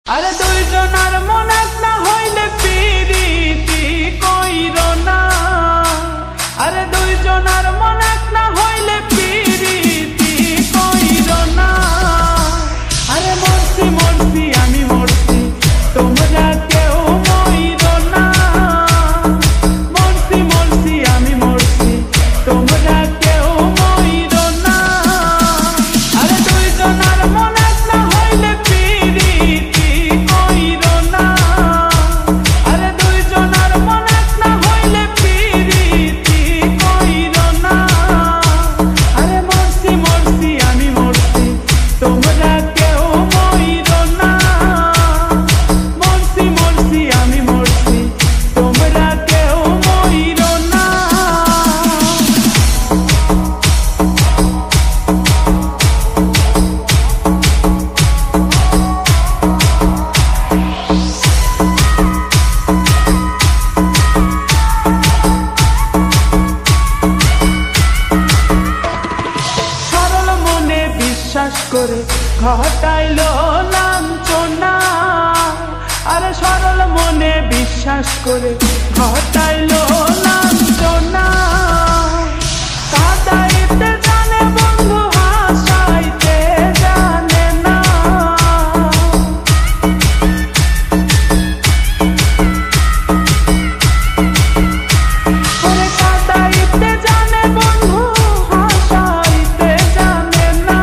আরে দুইজনার মন এক না হইলে পিরিতি কইরো না। আরে দুইজনার মন এক না হইলে পিরিতি কইরো না। আরে মরছি মরছি আমি মরছি তোমরা কেউ মইরো না। মরছি মরছি আমি মরছি তোমরা কেউ মইরো না। আরে দুইজনার মন এক না হইলে পিরিতি কইরো না। আরে দুইজনার মন এক না হইলে পিরিতি কইরো না। আরে মরছি মরছি আমি মরছি তোমরা কেউ মইরো না। মরছি মরছি আমি মরছি তোমরা কেউ মইরো না। সরল মনে বিশ্বাস করে ঘটাইলো লাঞ্ছনা। আরে সরল মনে বিশ্বাস করে ঘটাইলো লাঞ্ছনা। কাঁদাইতে জানে বন্ধু হাসাইতে জানে না। ওরে কাঁদাইতে জানে বন্ধু হাসাইতে জানে না।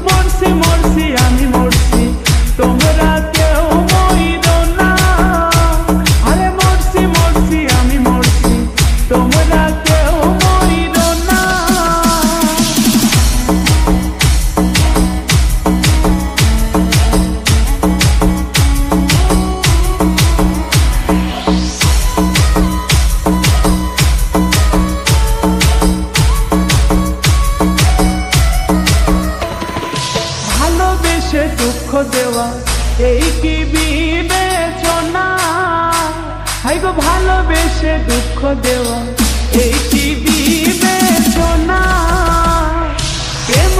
মরছি মরছি আমি মরছি তোমরা কেউ মইরো না। আরে মরছি মরছি আমি মরছি তোমরা কেউ মইরো না। ভালোবেসে দুঃখ দেওয়া এই কি বিবেচনা। হাই গো ভালোবেসে দুঃখ দেওয়া এই কি বিবেচনা। প্রেম